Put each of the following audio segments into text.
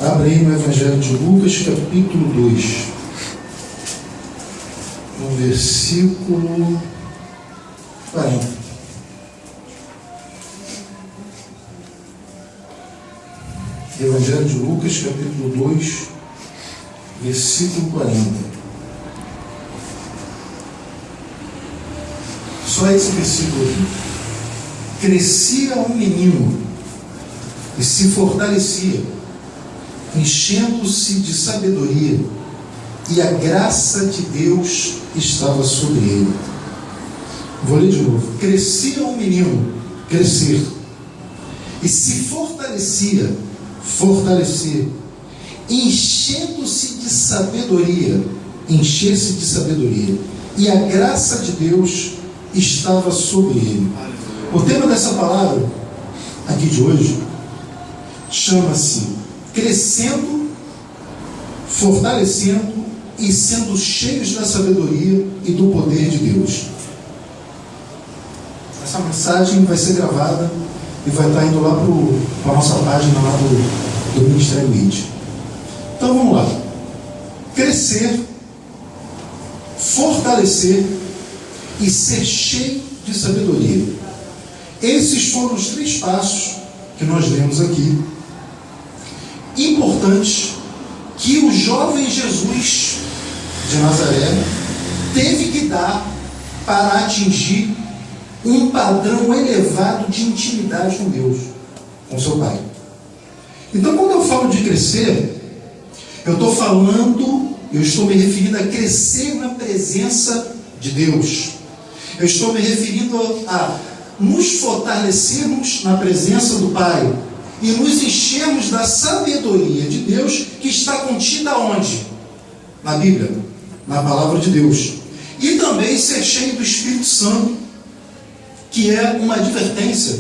Abre aí no Evangelho de Lucas, capítulo 2, no versículo 40. Evangelho de Lucas, capítulo 2, versículo 40. Só esse versículo aqui. Crescia um menino e se fortalecia, enchendo-se de sabedoria, e a graça de Deus estava sobre ele. Vou ler de novo. Crescia um menino, crescer, e se fortalecia, fortalecer, enchendo-se de sabedoria, encher-se de sabedoria, e a graça de Deus estava sobre ele. O tema dessa palavra aqui de hoje chama-se crescendo, fortalecendo e sendo cheios da sabedoria e do poder de Deus. Essa mensagem vai ser gravada e vai estar indo lá para a nossa página lá do Ministério Mídia. Então vamos lá. Crescer, fortalecer e ser cheio de sabedoria. Esses foram os 3 passos que nós lemos aqui, importantes, que o jovem Jesus de Nazaré teve que dar para atingir um padrão elevado de intimidade com Deus, com seu Pai. Então, quando eu falo de crescer, eu estou me referindo a crescer na presença de Deus. Eu estou me referindo a nos fortalecermos na presença do Pai e nos enchermos da sabedoria de Deus que está contida onde? Na Bíblia, na Palavra de Deus. E também ser cheio do Espírito Santo, que é uma advertência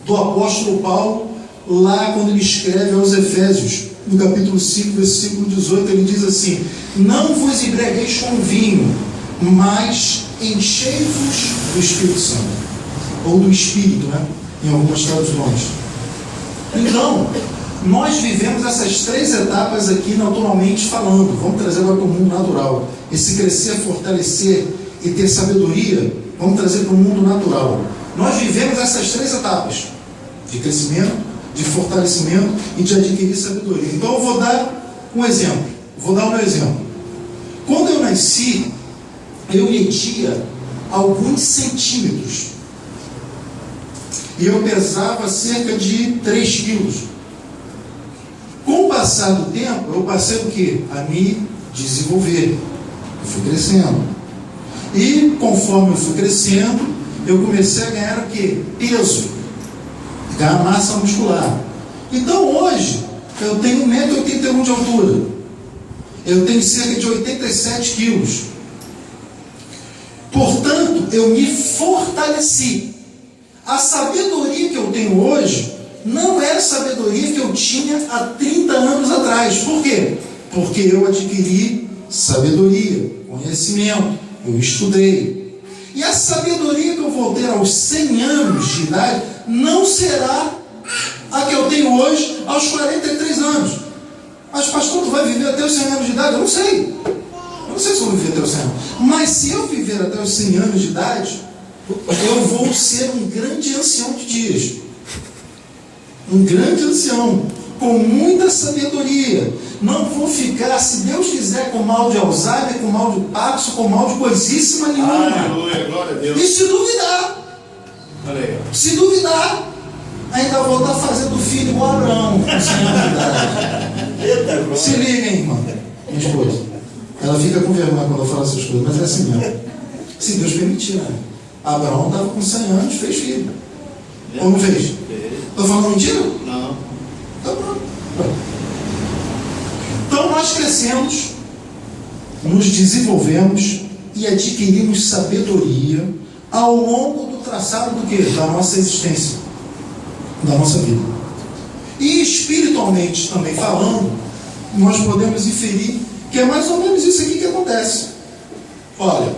do apóstolo Paulo, lá quando ele escreve aos Efésios, no capítulo 5, versículo 18, ele diz assim: não vos embriagueis com vinho, mas enchei-vos do Espírito Santo. Ou do Espírito, né? Em algumas traduções. Então, nós vivemos essas 3 etapas aqui naturalmente falando. Vamos trazer agora para o mundo natural. Esse crescer, fortalecer e ter sabedoria, vamos trazer para o mundo natural. Nós vivemos essas 3 etapas: de crescimento, de fortalecimento e de adquirir sabedoria. Então eu vou dar um exemplo. Vou dar o meu exemplo. Quando eu nasci, eu media alguns centímetros. E eu pesava cerca de 3 quilos. Com o passar do tempo, eu passei o quê? A me desenvolver. Eu fui crescendo. E conforme eu fui crescendo, eu comecei a ganhar o quê? Peso. Ganhar massa muscular. Então hoje, eu tenho 1,81 m de altura. Eu tenho cerca de 87 quilos. Portanto, eu me fortaleci. A sabedoria que eu tenho hoje não é a sabedoria que eu tinha há 30 anos atrás. Por quê? Porque eu adquiri sabedoria, conhecimento, eu estudei. E a sabedoria que eu vou ter aos 100 anos de idade não será a que eu tenho hoje aos 43 anos. Mas pastor, tu vai viver até os 100 anos de idade? Eu não sei. Eu não sei se eu vou viver até os 100 anos. Mas se eu viver até os 100 anos de idade, eu vou ser um grande ancião de dias. Um grande ancião, com muita sabedoria. Não vou ficar, se Deus quiser, com mal de Alzheimer, com mal de Parkinson, com mal de coisíssima nenhuma. Aleluia, glória a Deus. E se duvidar, se duvidar, ainda vou estar fazendo filho igual Abraão, com 100 anos de idade. Se liga, hein, irmã, minha esposa. Ela fica com vergonha quando eu falo essas coisas, mas é assim mesmo. Se Deus permitir, né? Abraão estava com 100 anos, fez filho. Ou não fez? Estou falando mentira? Não. Tá pronto. Então nós crescemos, nos desenvolvemos e adquirimos sabedoria ao longo do traçado do quê? Da nossa existência, da nossa vida. E espiritualmente também falando, nós podemos inferir que é mais ou menos isso aqui que acontece. Olha,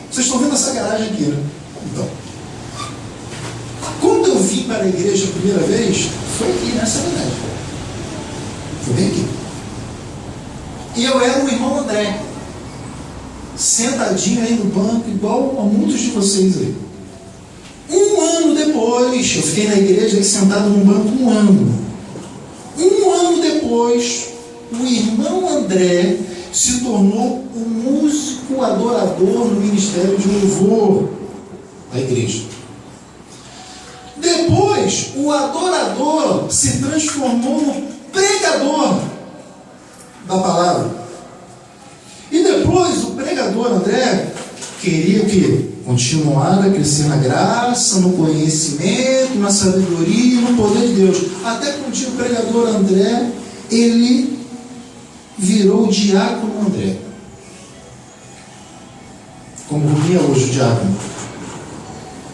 vocês estão vendo essa garagem aqui, né? Então, quando eu vim para a igreja a primeira vez, foi aqui nessa garagem. Foi bem aqui. E eu era o irmão André, sentadinho aí no banco, igual a muitos de vocês aí. Um ano depois, eu fiquei na igreja aí sentado num banco um ano. Um ano depois, o irmão André se tornou um músico adorador no ministério de louvor da igreja. Depois, o adorador se transformou no pregador da palavra. E depois, o pregador André queria o quê? Continuar a crescer na graça, no conhecimento, na sabedoria e no poder de Deus. Até que um dia o pregador André, ele virou o diácono André. Como é hoje o diácono.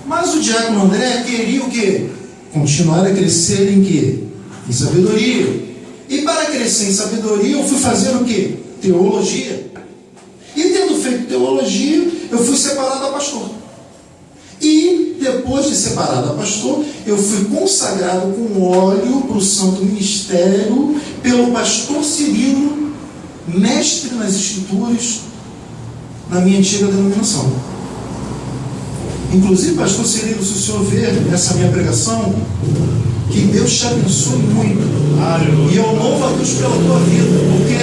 Mas o diácono André queria o quê? Continuar a crescer em quê? Em sabedoria. E para crescer em sabedoria, eu fui fazer o quê? Teologia. E tendo feito teologia, eu fui separado a pastor. E depois de separado a pastor, eu fui consagrado com óleo para o santo ministério pelo pastor Cirilo, mestre nas escrituras, na minha antiga denominação. Inclusive, pastor Cirilo, se o senhor ver essa minha pregação, que Deus te abençoe muito. Aleluia. E eu louvo a Deus pela tua vida, porque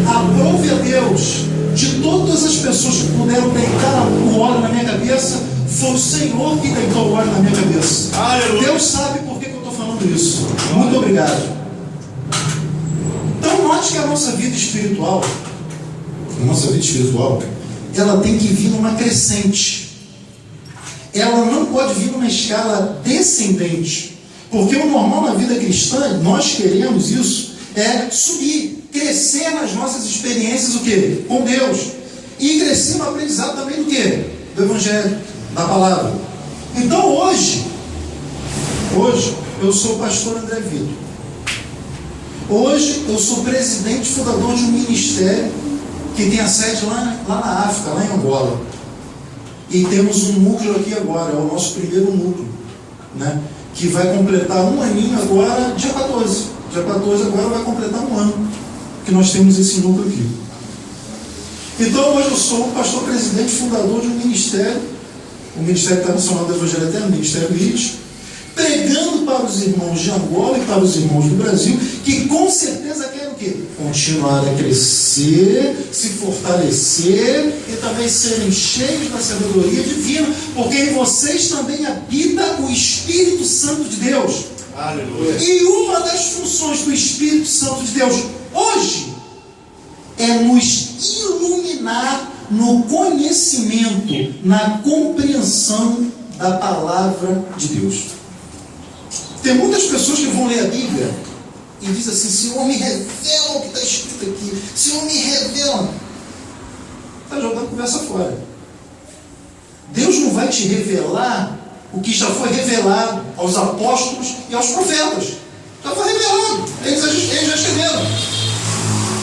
aprove a Deus de todas as pessoas que puderam deitar o óleo na minha cabeça, foi o Senhor que deitou o óleo na minha cabeça. Aleluia. Deus sabe por que eu estou falando isso. Muito obrigado. Então, note que a nossa vida espiritual, ela tem que vir numa crescente. Ela não pode vir numa escala descendente. Porque o normal na vida cristã, nós queremos isso, é subir, crescer nas nossas experiências, o quê? Com Deus. E crescer no aprendizado também do quê? Do Evangelho, da Palavra. Então hoje, eu sou o pastor André Vitor. Hoje eu sou presidente e fundador de um ministério que tem a sede lá na África, lá em Angola. E temos um núcleo aqui agora, é o nosso primeiro núcleo, né? Que vai completar um aninho agora, dia 14. Dia 14 agora vai completar um ano que nós temos esse núcleo aqui. Então hoje eu sou o pastor presidente e fundador de um ministério, o Ministério Internacional do Evangelho Eterno, o Ministério RIT, pregando para os irmãos de Angola e para os irmãos do Brasil, que com certeza querem o quê? Continuar a crescer, se fortalecer e também serem cheios da sabedoria divina, porque em vocês também habita o Espírito Santo de Deus. Aleluia. E uma das funções do Espírito Santo de Deus hoje é nos iluminar no conhecimento, na compreensão da palavra de Deus. Tem muitas pessoas que vão ler a Bíblia e dizem assim: Senhor, me revela o que está escrito aqui. Senhor, me revela. Está jogando conversa fora. Deus não vai te revelar o que já foi revelado aos apóstolos e aos profetas. Já foi revelado. Eles já escreveram.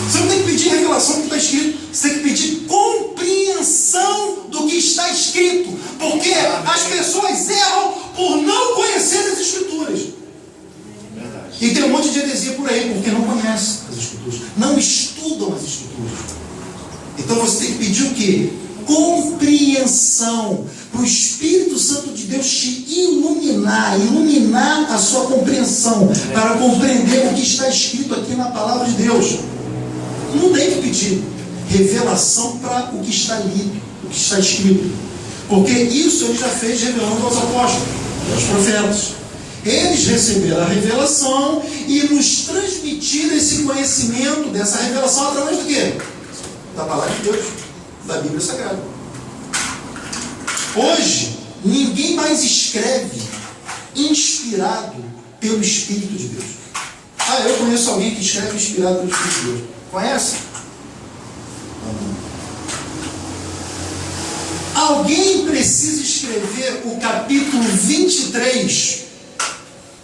Você não tem que pedir revelação do que está escrito. Você tem que pedir compreensão do que está escrito. Porque as pessoas erram por não conhecer as Escrituras. Verdade. E tem um monte de heresia por aí, porque não conhecem as Escrituras. Não estudam as Escrituras. Então você tem que pedir o quê? Compreensão. Para o Espírito Santo de Deus te iluminar a sua compreensão, para compreender o que está escrito aqui na palavra de Deus. Não tem que pedir revelação para o que está lido, o que está escrito. Porque isso ele já fez revelando aos apóstolos, aos profetas. Eles receberam a revelação e nos transmitiram esse conhecimento dessa revelação através do quê? Da palavra de Deus, da Bíblia Sagrada. Hoje, ninguém mais escreve inspirado pelo Espírito de Deus. Eu conheço alguém que escreve inspirado pelo Espírito de Deus. Conhece? Alguém precisa escrever o capítulo 23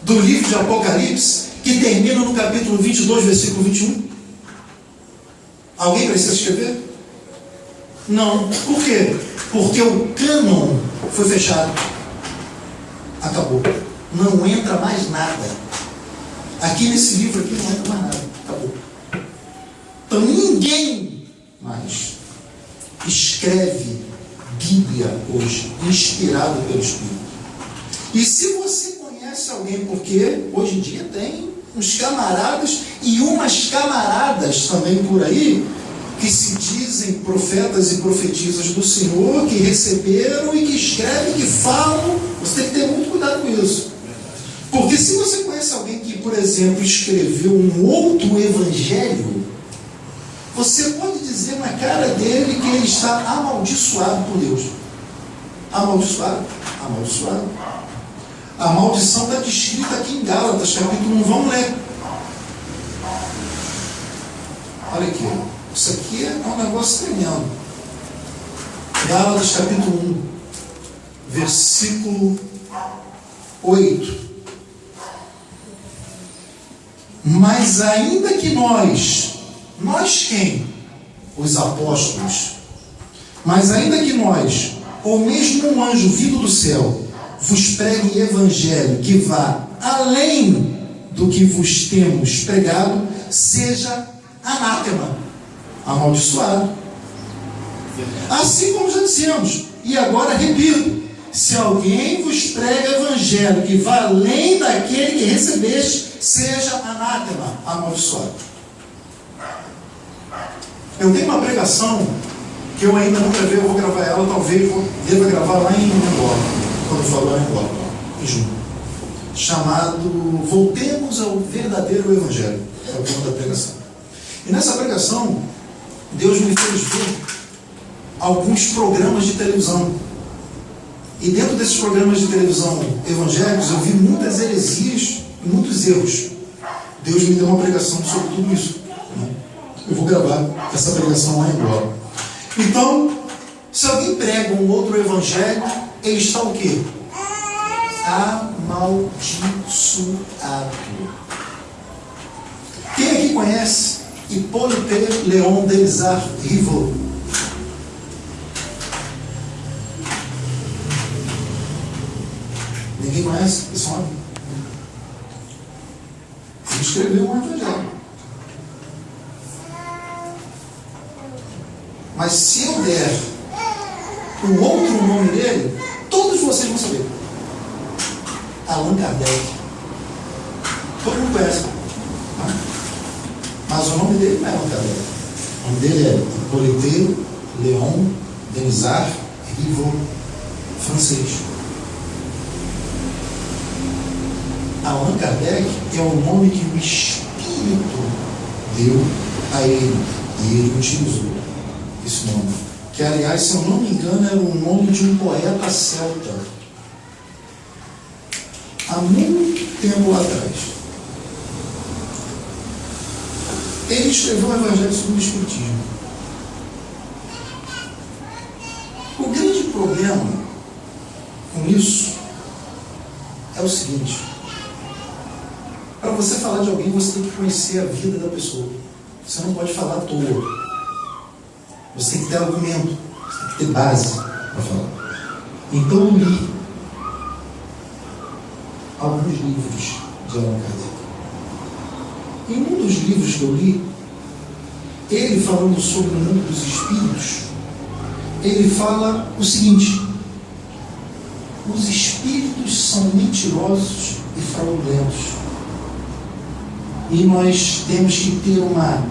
do livro de Apocalipse, que termina no capítulo 22, versículo 21? Alguém precisa escrever? Não. Por quê? Porque o cânon foi fechado. Acabou. Não entra mais nada. Aqui nesse livro aqui não entra mais nada. Acabou. Então ninguém mais escreve Bíblia hoje, inspirado pelo Espírito. E se você conhece alguém, porque hoje em dia tem uns camaradas e umas camaradas também por aí, que se dizem profetas e profetisas do Senhor, que receberam e que escrevem, que falam. Você tem que ter muito cuidado com isso. Porque se você conhece alguém que, por exemplo, escreveu um outro evangelho, você pode dizer na cara dele que ele está amaldiçoado por Deus. Amaldiçoado? Amaldiçoado. A maldição está descrita aqui em Gálatas, capítulo 1. Vamos ler. Olha aqui. Isso aqui é um negócio tremendo. Gálatas, capítulo 1, versículo 8. Mas ainda que nós quem? Os apóstolos. Mas ainda que nós, ou mesmo um anjo vindo do céu, vos pregue evangelho que vá além do que vos temos pregado, seja anátema, amaldiçoado. Assim como já dissemos, e agora repito: se alguém vos prega evangelho que vá além daquele que recebeste, seja anátema, amaldiçoado. Eu tenho uma pregação que eu ainda não gravei, eu vou gravar ela, talvez deva gravar lá em Angola, quando eu falo lá em Angola, em junho, chamado Voltemos ao Verdadeiro Evangelho. É o tema da pregação. E nessa pregação, Deus me fez ver alguns programas de televisão. E dentro desses programas de televisão evangélicos, eu vi muitas heresias e muitos erros. Deus me deu uma pregação sobre tudo isso. Eu vou gravar essa pregação lá em Angola. Então, se alguém prega um outro evangelho, ele está o quê? Amaldiçoado. Quem aqui conhece Hippolyte Léon Denisard Rivaux? Ninguém conhece esse homem? Ele escreveu um evangelho. Mas se eu der o outro nome dele, todos vocês vão saber. Allan Kardec. Todo mundo conhece. Mas o nome dele não é Allan Kardec. O nome dele é Hippolyte Léon Denisard Rivaux, francês. Allan Kardec é o nome que o Espírito deu a ele. E ele utilizou esse nome. Que, aliás, se eu não me engano, era o nome de um poeta celta. Há muito tempo atrás. Ele escreveu o Evangelho sobre o Espiritismo. O grande problema com isso é o seguinte: para você falar de alguém, você tem que conhecer a vida da pessoa. Você não pode falar à toa. Você tem que ter argumento, você tem que ter base para falar. Então eu li alguns livros de Allan Kardec. Em um dos livros que eu li, ele falando sobre o mundo dos espíritos, ele fala o seguinte: os espíritos são mentirosos e fraudulentos. E nós temos que ter uma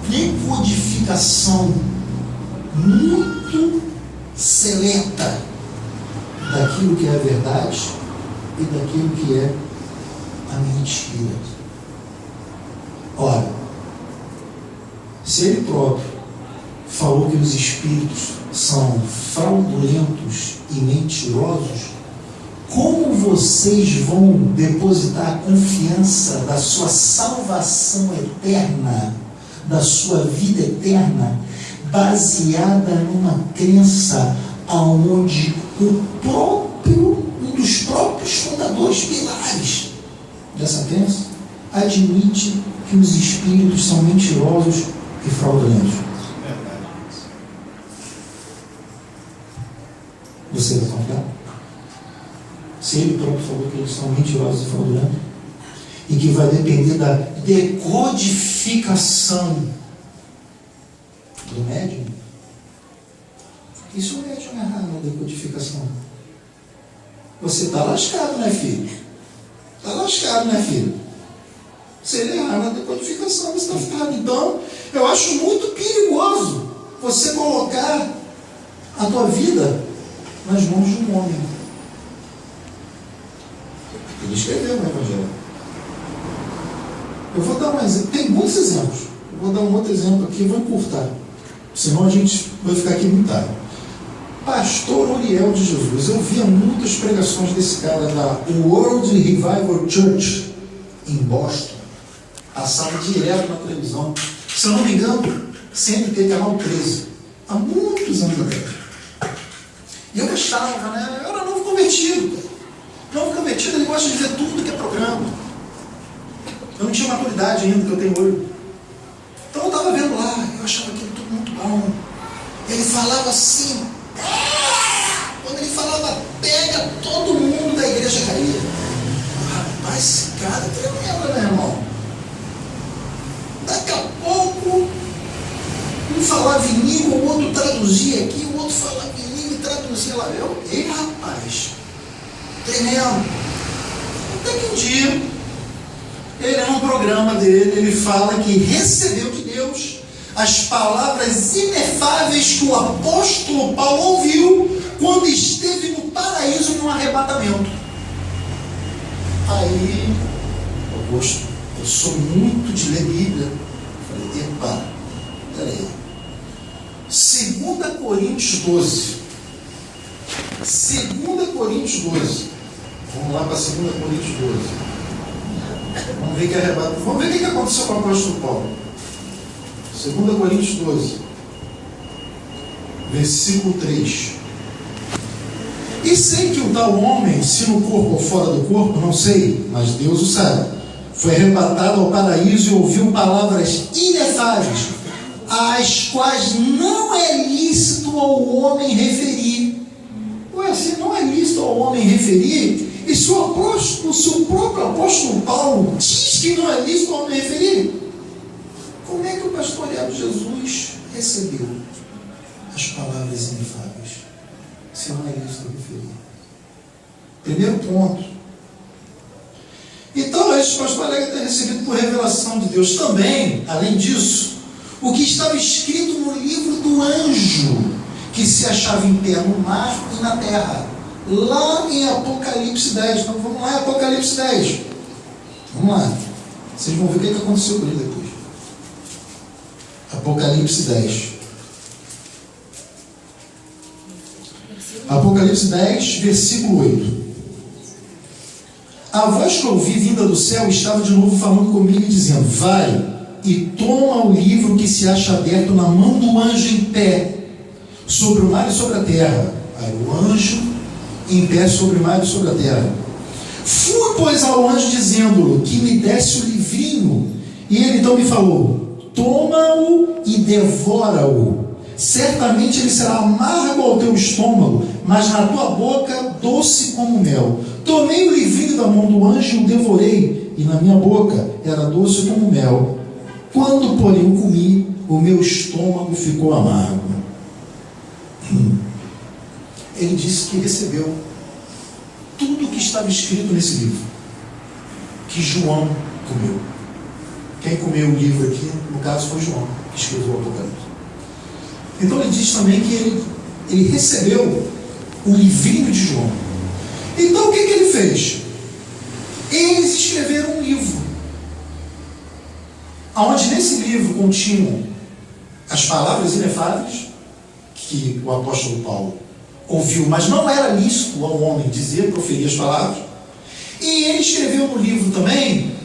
decodificação muito seleta daquilo que é a verdade e daquilo que é a mentira. Ora, se ele próprio falou que os espíritos são fraudulentos e mentirosos, como vocês vão depositar a confiança da sua salvação eterna, da sua vida eterna, baseada numa crença aonde um dos próprios fundadores pilares dessa crença admite que os espíritos são mentirosos e fraudulentos? Você vai confiar? Se ele próprio falou que eles são mentirosos e fraudulentos, e que vai depender decodificação do médium. E se o médium errar na decodificação? Você está lascado, né, filho? Está lascado, né, filho? Se ele errar na decodificação, você está ferrado. Então, eu acho muito perigoso você colocar a tua vida nas mãos de um homem. Ele escreveu no Evangelho. Eu vou dar um exemplo. Tem muitos exemplos. Eu vou dar um outro exemplo aqui e vou encurtar. Senão a gente vai ficar aqui muito tarde. Pastor Uriel de Jesus. Eu via muitas pregações desse cara da World Revival Church em Boston. Passava direto na televisão. Se eu não me engano, CNT Canal 13. Há muitos anos atrás. E eu gostava, né? Eu era novo convertido. Novo convertido, ele gosta de ver tudo que é programa. Eu não tinha maturidade ainda, que eu tenho hoje. Então eu estava vendo lá, eu achava aquilo tudo muito bom. Ele falava assim, quando ele falava, pega todo mundo da igreja caía. Rapaz, esse cara é tremendo, né, irmão? Daqui a pouco, um falava em língua, o outro traduzia aqui, o outro falava em língua e traduzia lá. Ei, rapaz, tremendo. Até que um dia, ele num programa dele, ele fala que recebeu de Deus as palavras inefáveis que o apóstolo Paulo ouviu quando esteve no paraíso num arrebatamento. Aí, eu sou muito de ler Bíblia. Falei, epa, peraí. 2 Coríntios 12. 2 Coríntios 12. Vamos lá para 2 Coríntios 12. Vamos ver o que aconteceu com o apóstolo Paulo. 2 Coríntios 12, versículo 3. E sei que o tal homem, se no corpo ou fora do corpo, não sei, mas Deus o sabe, foi arrebatado ao paraíso e ouviu palavras inefáveis, as quais não é lícito ao homem referir. Ué, se não é lícito ao homem referir, e se o próprio apóstolo Paulo diz que não é lícito ao homem referir, como é que o pastoreado Jesus recebeu as palavras inefáveis, se não é lícito referir? Primeiro ponto. Então, esse pastor alega ter recebido por revelação de Deus. Também, além disso, o que estava escrito no livro do anjo, que se achava em pé no mar e na terra, lá em Apocalipse 10. Então vamos lá em Apocalipse 10. Vamos lá. Vocês vão ver o que aconteceu com ele depois. Apocalipse 10. Apocalipse 10, versículo 8. A voz que eu ouvi vinda do céu estava de novo falando comigo e dizendo: vai e toma o livro que se acha aberto na mão do anjo em pé, sobre o mar e sobre a terra. Aí o anjo em pé sobre o mar e sobre a terra. Fui, pois, ao anjo dizendo-lhe que me desse o livrinho, e ele então me falou: toma-o e devora-o. Certamente ele será amargo ao teu estômago, mas na tua boca doce como mel. Tomei o livrinho da mão do anjo e o devorei, e na minha boca era doce como mel. Quando, porém, o comi, o meu estômago ficou amargo. Ele disse que recebeu tudo o que estava escrito nesse livro, que João comeu. Quem comeu o livro aqui, no caso, foi João, que escreveu o Apocalipse. Então ele diz também que ele recebeu o livrinho de João. Então o que ele fez? Eles escreveram um livro, onde nesse livro continham as palavras inefáveis que o apóstolo Paulo ouviu, mas não era lícito ao homem dizer, proferir as palavras. E ele escreveu no livro também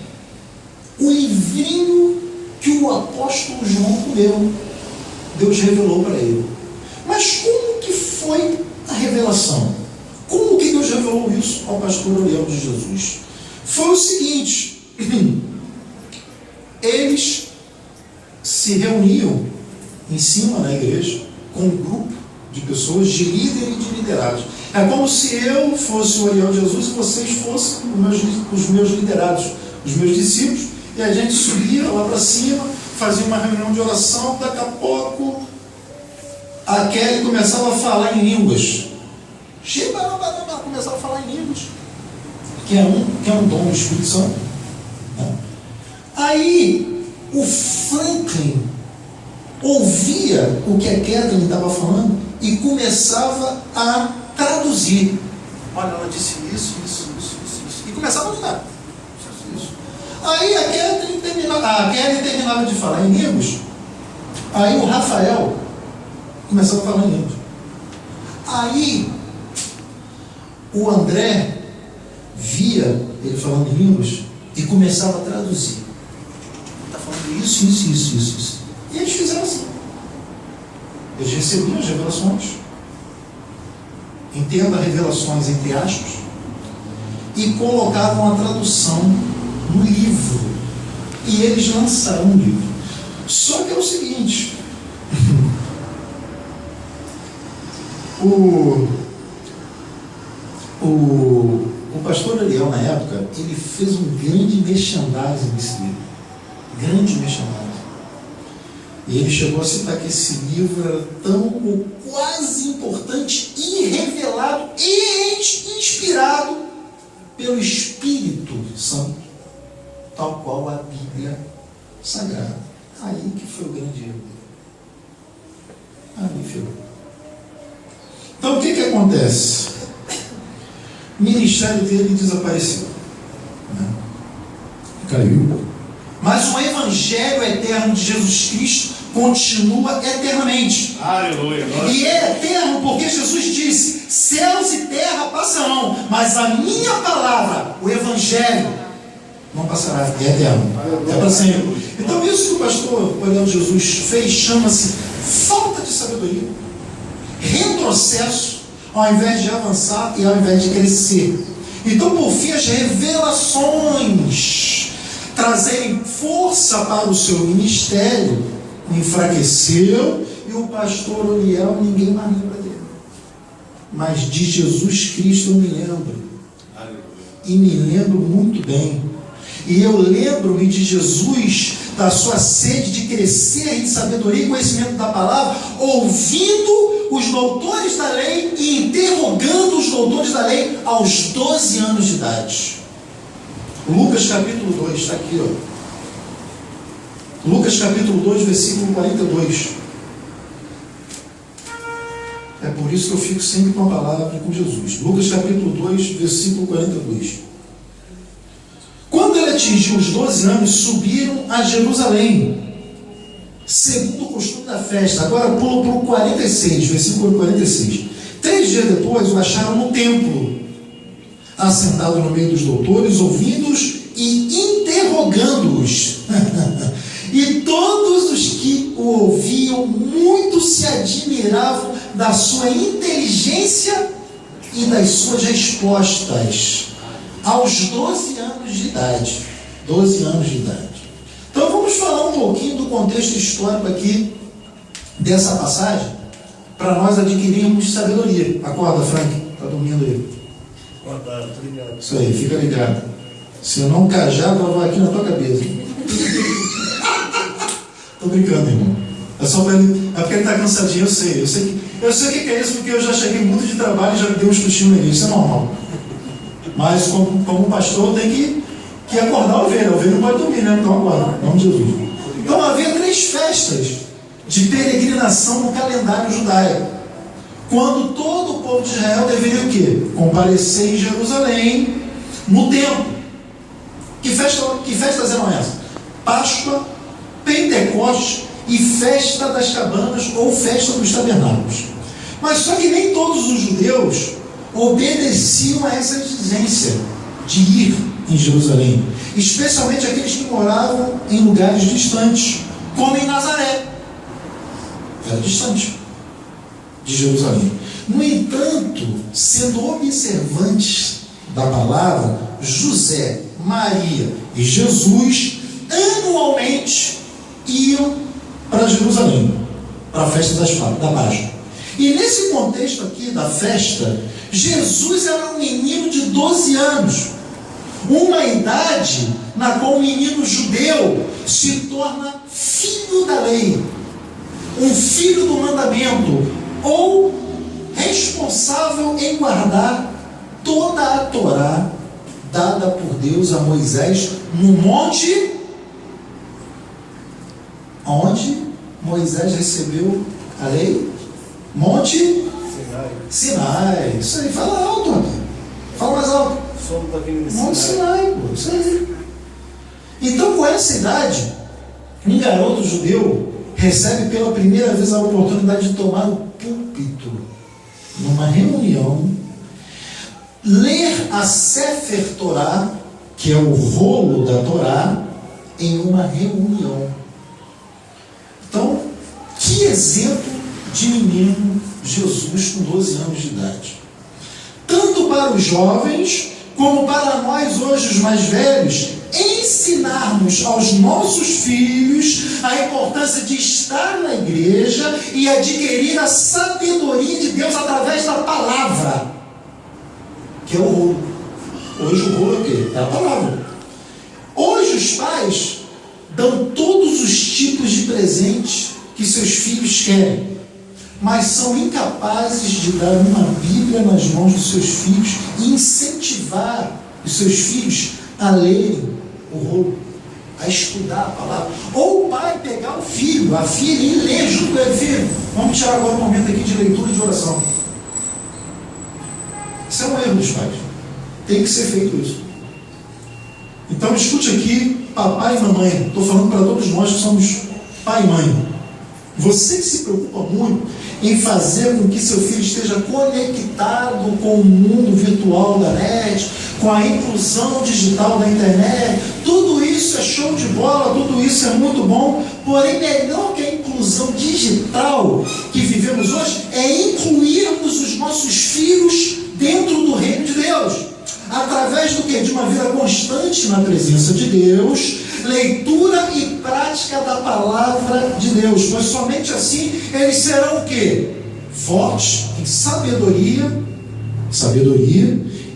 o livrinho que o apóstolo João comeu. Deus revelou para ele. Mas como que foi a revelação? Como que Deus revelou isso ao pastor Uriel de Jesus? Foi o seguinte: eles se reuniam em cima na igreja com um grupo de pessoas, de líder e de liderados. É como se eu fosse o Uriel de Jesus e vocês fossem os meus liderados, os meus discípulos, E a gente subia lá para cima, fazia uma reunião de oração, daqui a pouco a Kelly começava a falar em línguas. Começava a falar em línguas. Que é um dom do Espírito Santo. Né? Aí o Franklin ouvia o que a Kathleen estava falando e começava a traduzir. Olha, ela disse isso. E começava a mudar. Isso. Aí a Kelly terminava de falar em línguas. Aí o Rafael começava a falar em línguas. Aí o André via ele falando em línguas e começava a traduzir. Está falando isso. E eles fizeram assim. Eles recebiam as revelações. Entenda revelações entre aspas. E colocavam a tradução no livro. E eles lançaram o livro. Só que é o seguinte. O pastor Ariel, na época, ele fez um grande merchandising desse livro. Grande merchandising. E ele chegou a citar que esse livro era tão ou quase importante e revelado e inspirado pelo Espírito Santo, tal qual a Bíblia Sagrada. Aí que foi o grande erro dele. Aí ficou. Então o que acontece? O ministério dele desapareceu. Né? Caiu. Mas o Evangelho eterno de Jesus Cristo continua eternamente. Aleluia. E é eterno porque Jesus disse: céus e terra passarão, mas a minha palavra, o Evangelho, não passará. É eterno. É para sempre. Então isso que o pastor Ariel Jesus fez chama-se falta de sabedoria, retrocesso, ao invés de avançar e ao invés de crescer. Então, por fim, as revelações trazerem força para o seu ministério enfraqueceu, e o pastor Ariel, ninguém mais lembra dele. Mas de Jesus Cristo eu me lembro. E me lembro muito bem. E eu lembro-me de Jesus, da sua sede de crescer em sabedoria e conhecimento da palavra, ouvindo os doutores da lei e interrogando os doutores da lei aos 12 anos de idade. Lucas capítulo 2, está aqui, ó. Lucas capítulo 2, versículo 42. É por isso que eu fico sempre com a palavra e com Jesus. Lucas capítulo 2, versículo 42. Quando ele atingiu os 12 anos, subiram a Jerusalém, segundo o costume da festa. Agora pulo para o 46, versículo 46. 3 dias depois o acharam no templo, assentado no meio dos doutores, ouvindo-os e interrogando-os. E todos os que o ouviam muito se admiravam da sua inteligência e das suas respostas. Aos 12 anos de idade. 12 anos de idade. Então vamos falar um pouquinho do contexto histórico aqui dessa passagem, para nós adquirirmos sabedoria. Acorda, Frank, está dormindo aí. Acordado, tô ligado. Isso aí, fica ligado. Se eu não cajado, ela vai aqui na tua cabeça. Tô brincando, irmão. É só para ele. É porque ele está cansadinho, eu sei. Eu sei o que é isso, porque eu já cheguei muito de trabalho e já dei uns cochilos nele. Isso é normal. Mas como pastor tem que acordar a ovelha. A ovelha não pode dormir, né? Então acorda, em nome de Jesus. Então havia 3 festas de peregrinação no calendário judaico, quando todo o povo de Israel deveria o quê? Comparecer em Jerusalém no templo. Que festas eram essas? Páscoa, Pentecostes e festa das cabanas ou festa dos tabernáculos. Mas só que nem todos os judeus obedeciam a essa exigência de ir em Jerusalém, especialmente aqueles que moravam em lugares distantes, como em Nazaré. Era distante de Jerusalém. No entanto, sendo observantes da palavra, José, Maria e Jesus anualmente iam para Jerusalém, para a festa da Páscoa. E nesse contexto aqui da festa, Jesus era um menino de 12 anos, Uma idade na qual o menino judeu se torna filho da lei, um filho do mandamento, ou responsável em guardar toda a Torá dada por Deus a Moisés no monte onde Moisés recebeu a lei. Monte Sinai. Isso aí, fala alto, rapaz. Fala mais alto. Monte Sinai, pô. Isso aí. Então, com essa idade, um garoto judeu recebe pela primeira vez a oportunidade de tomar o púlpito numa reunião, ler a Sefer Torá, que é o rolo da Torá, em uma reunião. Então, que exemplo de menino Jesus com 12 anos de idade. Tanto para os jovens, como para nós hoje, os mais velhos, ensinarmos aos nossos filhos a importância de estar na igreja e adquirir a sabedoria de Deus através da palavra, que é o rolo. Hoje o rolo é o quê? É a palavra. Hoje os pais dão todos os tipos de presentes que seus filhos querem, mas são incapazes de dar uma Bíblia nas mãos dos seus filhos e incentivar os seus filhos a lerem o rolo, a estudar a palavra. Ou o pai pegar o filho, a filha e ler junto com ele. Filho, vamos tirar agora um momento aqui de leitura e de oração. Isso é um erro dos pais. Tem que ser feito isso. Então escute aqui, papai e mamãe. Estou falando para todos nós que somos pai e mãe. Você que se preocupa muito em fazer com que seu filho esteja conectado com o mundo virtual da net, com a inclusão digital da internet, tudo isso é show de bola, tudo isso é muito bom, porém melhor que a inclusão digital que vivemos hoje é incluirmos os nossos filhos dentro do reino de Deus, através do quê? De uma vida constante na presença de Deus, leitura e prática da palavra de Deus, pois somente assim eles serão o quê? Fortes em sabedoria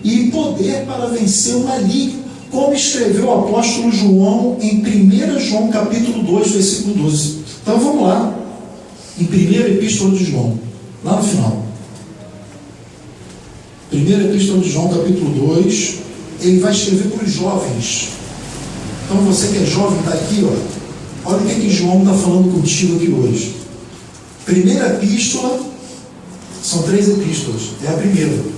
e poder para vencer o maligno, como escreveu o apóstolo João em 1 João capítulo 2, versículo 12. Então vamos lá, em 1ª Epístola de João, lá no final. 1ª Epístola de João capítulo 2, ele vai escrever para os jovens. Então você que é jovem está aqui, ó, olha o que João está falando contigo aqui hoje. Primeira epístola, são 3 epístolas, é a primeira.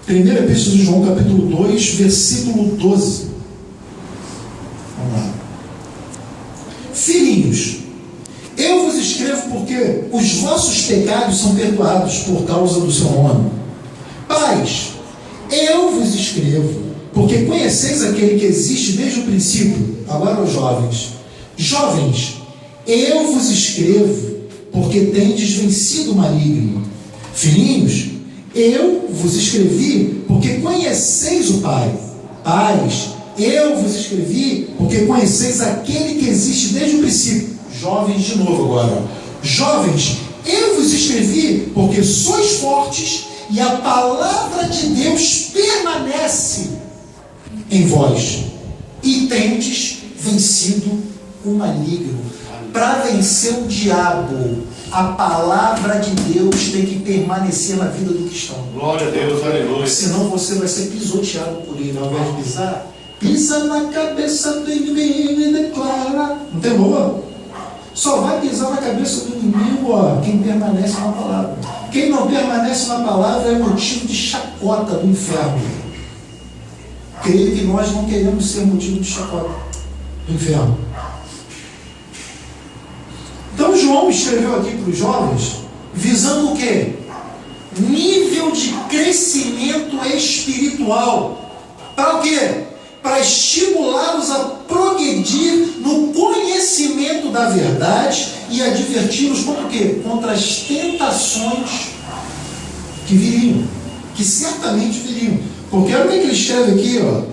1ª epístola de João capítulo 2, versículo 12. Vamos lá. Filhinhos, eu vos escrevo porque os vossos pecados são perdoados por causa do seu nome. Pais, eu vos escrevo porque conheceis aquele que existe desde o princípio. Agora os jovens. Jovens, eu vos escrevo porque tendes vencido o maligno. Filhinhos, eu vos escrevi porque conheceis o Pai. Pais, eu vos escrevi porque conheceis aquele que existe desde o princípio. Jovens de novo agora. Jovens, eu vos escrevi porque sois fortes e a palavra de Deus permanece em vós e tendes vencido o maligno. Para vencer o diabo, a palavra de Deus tem que permanecer na vida do cristão. Glória a Deus, aleluia. Senão você vai ser pisoteado por ele. Ao invés de pisar, pisa na cabeça do inimigo e declara. Não tem boa? Só vai pisar na cabeça do inimigo, ó, quem permanece na palavra. Quem não permanece na palavra é motivo de chacota do inferno. Creio que nós não queremos ser motivo de chacota do inferno. Então João escreveu aqui para os jovens, visando o quê? Nível de crescimento espiritual. Para o quê? Para estimulá-los a progredir no conhecimento da verdade e adverti-los contra o quê? Contra as tentações que viriam, que certamente viriam. Porque olha o que ele escreve aqui, ó,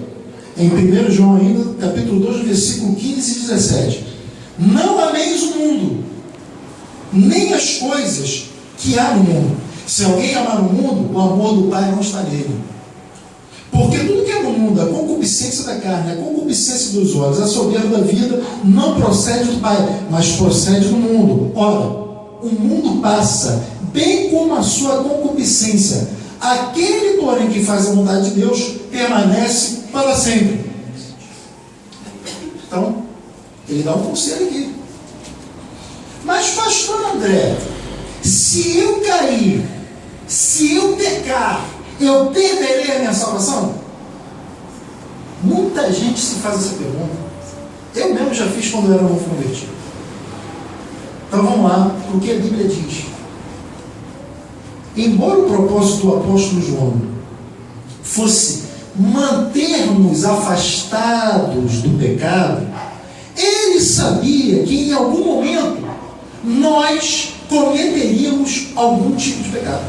em 1 João ainda, capítulo 2, versículo 15 e 17. Não ameis o mundo, nem as coisas que há no mundo. Se alguém amar o mundo, o amor do Pai não está nele. Porque tudo que é no mundo, a concupiscência concupiscência da carne, a concupiscência dos olhos, a soberba da vida não procede do Pai, mas procede do mundo. Ora, o mundo passa, bem como a sua concupiscência. Aquele, porém, que faz a vontade de Deus, permanece para sempre. Então, ele dá um conselho aqui. Mas, pastor André, se eu cair, se eu pecar, eu perderei a minha salvação? Muita gente se faz essa pergunta. Eu mesmo já fiz quando eu era novo convertido. Então vamos lá, o que a Bíblia diz. Embora o propósito do apóstolo João fosse manter-nos afastados do pecado, ele sabia que em algum momento nós cometeríamos algum tipo de pecado.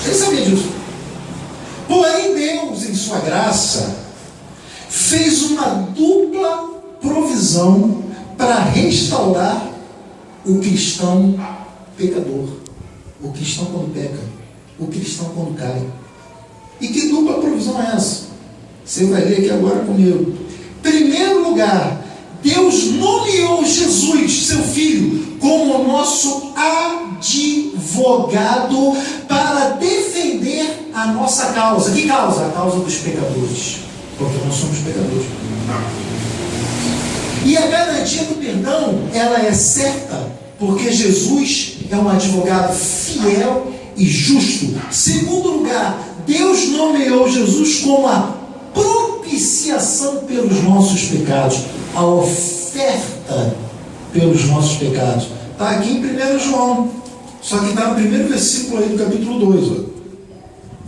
Ele sabia disso. Porém, Deus, em sua graça, fez uma dupla provisão para restaurar o cristão pecador, o cristão quando peca, o cristão quando cai. E que dupla provisão é essa? Você vai ler aqui agora comigo. Primeiro lugar, Deus nomeou Jesus, seu Filho, como o nosso advogado para defender a nossa causa. Que causa? A causa dos pecadores. Porque nós somos pecadores. E a garantia do perdão, ela é certa, porque Jesus é um advogado fiel e justo. Segundo lugar, Deus nomeou Jesus como a propiciação pelos nossos pecados, a oferta pelos nossos pecados. Está aqui em 1 João, só que está no primeiro versículo aí do capítulo 2. Ó.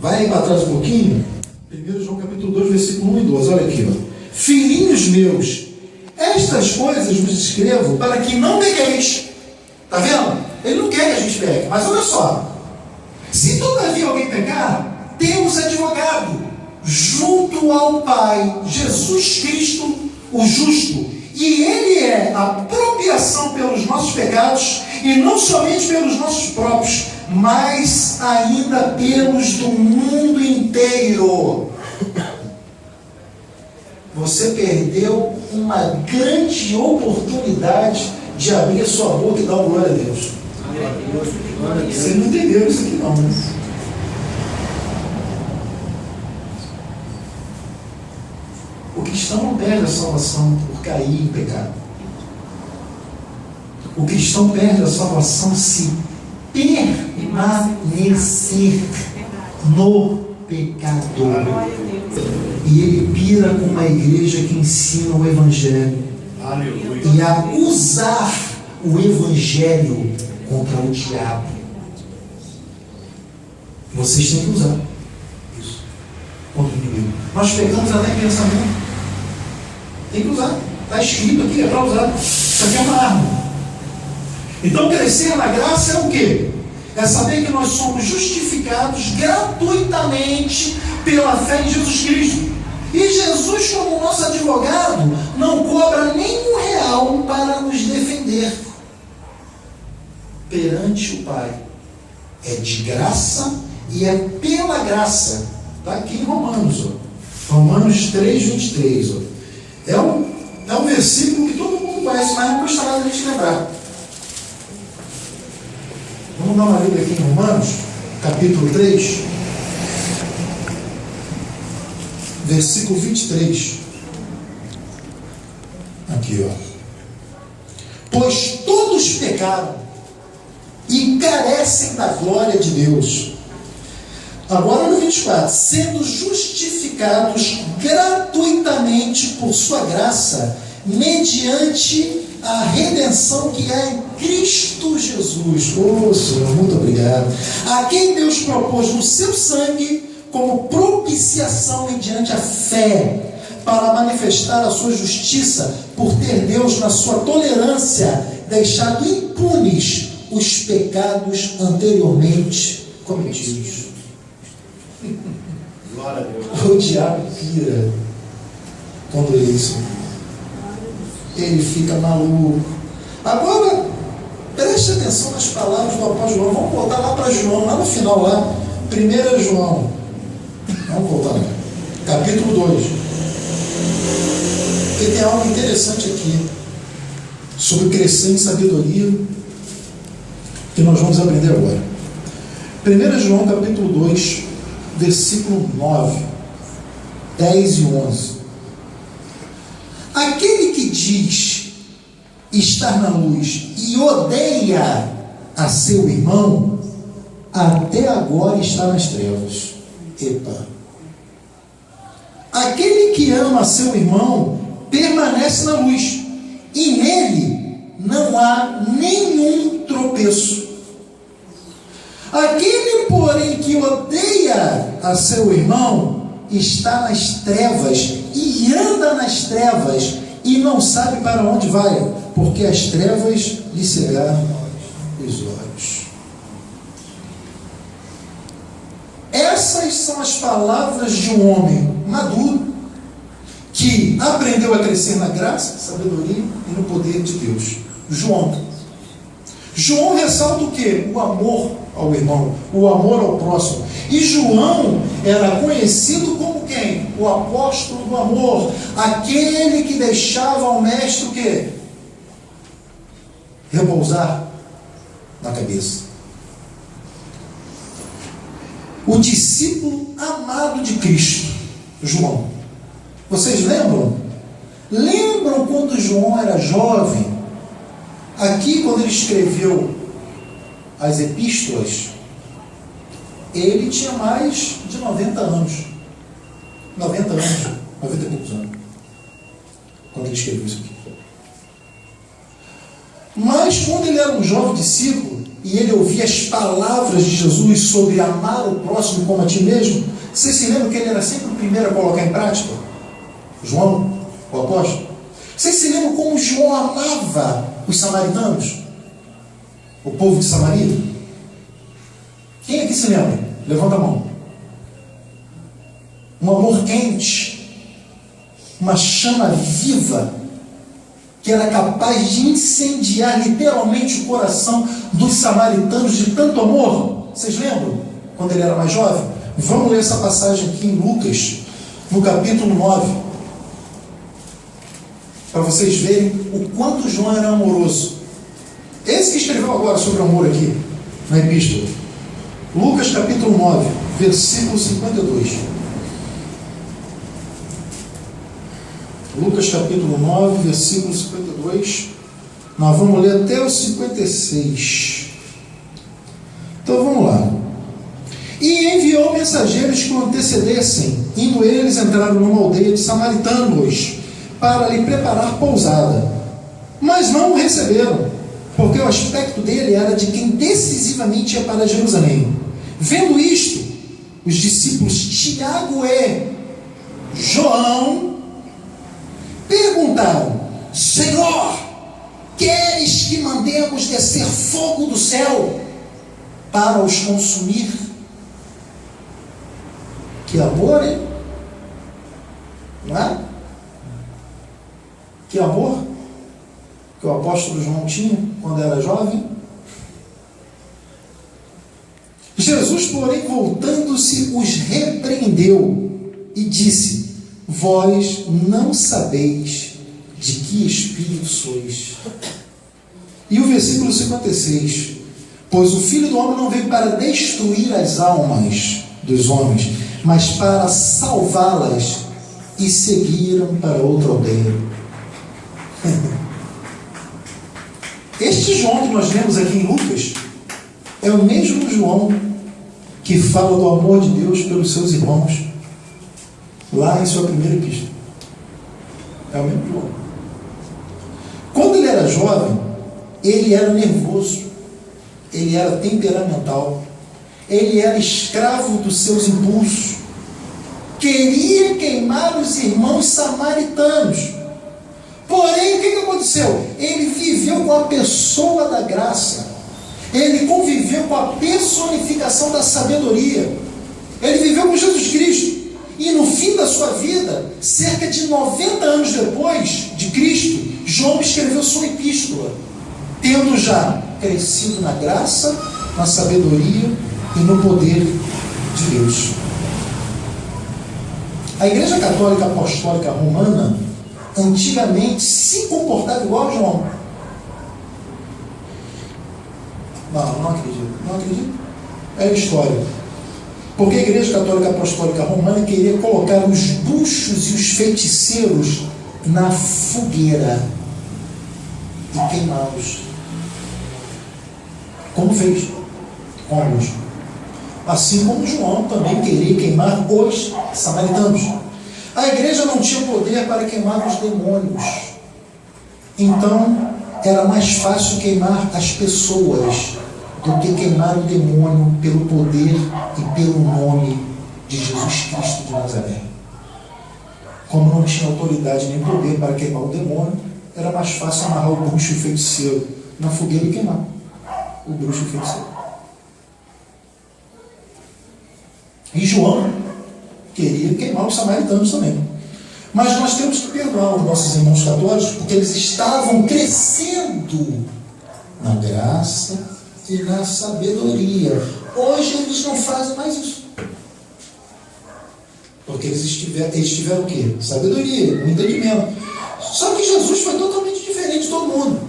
Vai aí para trás um pouquinho. 1 João capítulo 2, versículo 1 e 2. Olha aqui. Ó. Filhinhos meus, estas coisas vos escrevo para que não pegueis. Está vendo? Ele não quer que a gente pegue. Mas olha só. Se todavia alguém pecar, temos advogado junto ao Pai, Jesus Cristo, o justo. E Ele é a propiciação pelos nossos pecados, e não somente pelos nossos próprios, mas ainda pelos do mundo inteiro. Você perdeu uma grande oportunidade de abrir a sua boca e dar glória a Deus. Você não entendeu isso aqui não, né? O cristão não perde a salvação por cair em pecado. O cristão perde a salvação se permanecer no pecado. E ele pira com uma igreja que ensina o Evangelho. E a usar o Evangelho contra o diabo. Vocês têm que usar isso contra o inimigo. Nós pegamos até em pensamento. Tem que usar. Está escrito aqui, é para usar. Isso aqui é uma arma. Então crescer na graça é o quê? É saber que nós somos justificados gratuitamente pela fé em Jesus Cristo. E Jesus, como nosso advogado, não cobra nem R$1 para nos defender perante o Pai. É de graça e é pela graça. Está aqui em Romanos. Ó. Romanos 3, 23. Ó. É um versículo que todo mundo conhece, mas não custa nada a gente lembrar. Vamos dar uma lida aqui em Romanos, capítulo 3, versículo 23. Aqui, ó. Pois todos pecaram e carecem da glória de Deus. Agora no 24, sendo justificados gratuitamente por sua graça, mediante a redenção que há em Cristo Jesus. Oh Senhor, muito obrigado. A quem Deus propôs no seu sangue como propiciação mediante a fé, para manifestar a sua justiça, por ter Deus na sua tolerância deixado impunes os pecados anteriormente cometidos. Glória a Deus. O diabo pira quando é isso. Ele fica maluco. Agora, preste atenção nas palavras do apóstolo João. Vamos voltar lá para João, lá no final, lá. 1 João. Vamos voltar lá. capítulo 2. Porque tem algo interessante aqui sobre crescer em sabedoria que nós vamos aprender agora. 1 João capítulo 2, versículo 9, 10 e 11. Aquele que diz estar na luz e odeia a seu irmão, até agora está nas trevas. Epa! Aquele que ama seu irmão permanece na luz, e nele não há nenhum tropeço. Aquele, porém, que odeia a seu irmão está nas trevas e anda nas trevas e não sabe para onde vai, porque as trevas lhe cegaram os olhos. Essas são as palavras de um homem maduro que aprendeu a crescer na graça, sabedoria e no poder de Deus. João ressalta o quê? O amor ao irmão, o amor ao próximo. E João era conhecido como quem? O apóstolo do amor, aquele que deixava ao mestre o quê? Repousar na cabeça. O discípulo amado de Cristo, João. Vocês lembram? Lembram quando João era jovem? Aqui, quando ele escreveu as epístolas, ele tinha mais de 90 anos. 90 e poucos anos. Quando ele escreveu isso aqui. Mas quando ele era um jovem discípulo, e ele ouvia as palavras de Jesus sobre amar o próximo como a ti mesmo, vocês se lembram que ele era sempre o primeiro a colocar em prática? João, o apóstolo. Vocês se lembram como João amava os samaritanos? O povo de Samaria? Quem aqui se lembra? Levanta a mão. Um amor quente, uma chama viva, que era capaz de incendiar literalmente o coração dos samaritanos de tanto amor. Vocês lembram? Quando ele era mais jovem? Vamos ler essa passagem aqui em Lucas, no capítulo 9, para vocês verem o quanto João era amoroso. Esse que escreveu agora sobre o amor aqui, na epístola. Lucas capítulo 9, versículo 52. Lucas capítulo 9, versículo 52. Nós vamos ler até o 56. Então vamos lá. E enviou mensageiros que o antecedessem, indo eles entraram numa aldeia de samaritanos, para lhe preparar pousada. Mas não o receberam, porque o aspecto dele era de quem decisivamente ia para Jerusalém. Vendo isto, os discípulos Tiago e João perguntaram: Senhor, queres que mandemos descer fogo do céu para os consumir? Que amor, hein? Não é? Que amor que o apóstolo João tinha quando era jovem. Jesus, porém, voltando-se, os repreendeu e disse: vós não sabeis de que espírito sois. E o versículo 56: pois o Filho do Homem não veio para destruir as almas dos homens, mas para salvá-las. E seguiram para outra aldeia. Este João que nós lemos aqui em Lucas é o mesmo João que fala do amor de Deus pelos seus irmãos lá em sua primeira epístola. É o mesmo João. Quando ele era jovem, ele era nervoso, ele era temperamental, ele era escravo dos seus impulsos, queria queimar os irmãos samaritanos. Porém, o que aconteceu? Ele viveu com a pessoa da graça, ele conviveu com a personificação da sabedoria, ele viveu com Jesus Cristo, e no fim da sua vida, cerca de 90 anos depois de Cristo, João escreveu sua epístola, tendo já crescido na graça, na sabedoria e no poder de Deus. A Igreja Católica Apostólica Romana antigamente se comportava igual a João. Não acredito. É a história. Porque a Igreja Católica Apostólica Romana queria colocar os bruxos e os feiticeiros na fogueira e queimá-los. Como fez com alguns. Assim como João também queria queimar os samaritanos. A igreja não tinha poder para queimar os demônios. Então, era mais fácil queimar as pessoas do que queimar o demônio pelo poder e pelo nome de Jesus Cristo de Nazaré. Como não tinha autoridade nem poder para queimar o demônio, era mais fácil amarrar o bruxo e o feiticeiro na fogueira e queimar o bruxo e o feiticeiro. E João queria queimar os samaritanos também. Mas nós temos que perdoar os nossos irmãos católicos, porque eles estavam crescendo na graça e na sabedoria. Hoje eles não fazem mais isso. Porque eles tiveram o quê? Sabedoria, um entendimento. Só que Jesus foi totalmente diferente de todo mundo.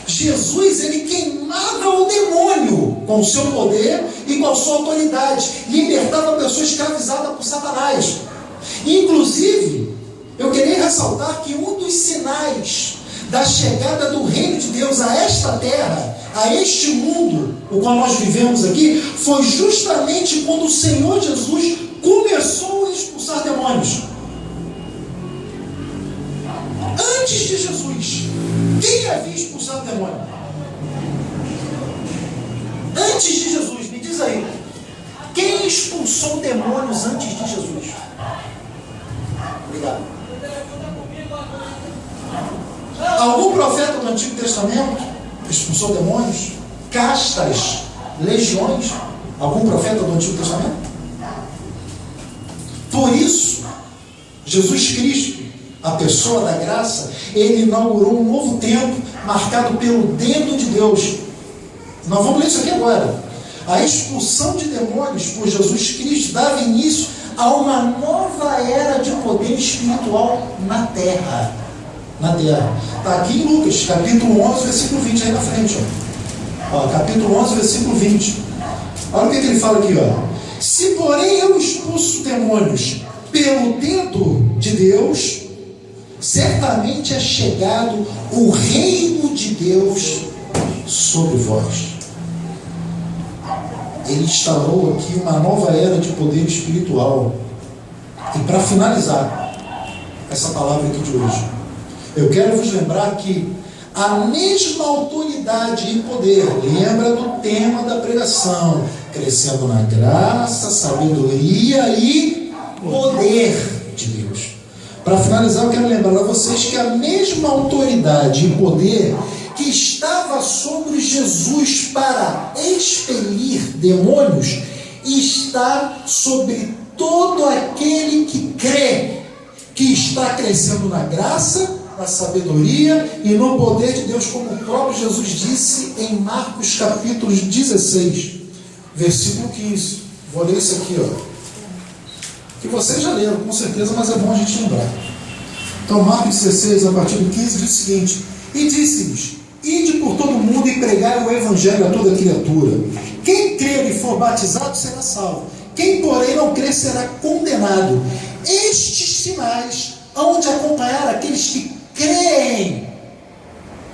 Jesus, ele queimava o demônio com o seu poder e com a sua autoridade. Libertava a pessoa escravizada por Satanás. Inclusive, eu queria ressaltar que um dos sinais da chegada do reino de Deus a esta terra, a este mundo, o qual nós vivemos aqui, foi justamente quando o Senhor Jesus começou a expulsar demônios. Antes de Jesus, quem havia expulsado demônio? Antes de Jesus, me diz aí, quem expulsou demônios antes de Jesus? Obrigado. Algum profeta do Antigo Testamento expulsou demônios? Castas, legiões? Algum profeta do Antigo Testamento? Por isso, Jesus Cristo, a pessoa da graça, ele inaugurou um novo tempo marcado pelo dedo de Deus. Nós vamos ler isso aqui agora. A expulsão de demônios por Jesus Cristo dava início a uma nova era de poder espiritual na terra. Na terra. Está aqui em Lucas, capítulo 11, versículo 20, aí na frente. Ó, capítulo 11, versículo 20. Olha o que ele fala aqui, ó. Se porém eu expulso demônios pelo dedo de Deus, certamente é chegado o reino de Deus sobre vós. Ele instaurou aqui uma nova era de poder espiritual. E para finalizar essa palavra aqui de hoje, eu quero vos lembrar que a mesma autoridade e poder, lembra do tema da pregação, crescendo na graça, sabedoria e poder de Deus. Para finalizar, eu quero lembrar a vocês que a mesma autoridade e poder que estava sobre Jesus para expelir demônios está sobre todo aquele que crê, que está crescendo na graça, na sabedoria e no poder de Deus, como o próprio Jesus disse em Marcos capítulo 16, versículo 15. Vou ler isso aqui, ó, que vocês já leram com certeza, mas é bom a gente lembrar. Então Marcos 16, a partir do 15, diz o seguinte: e disse-lhes: ide por todo o mundo e pregai o evangelho a toda criatura. Quem crer e for batizado será salvo, quem porém não crer será condenado. Estes sinais hão de acompanhar aqueles que creem.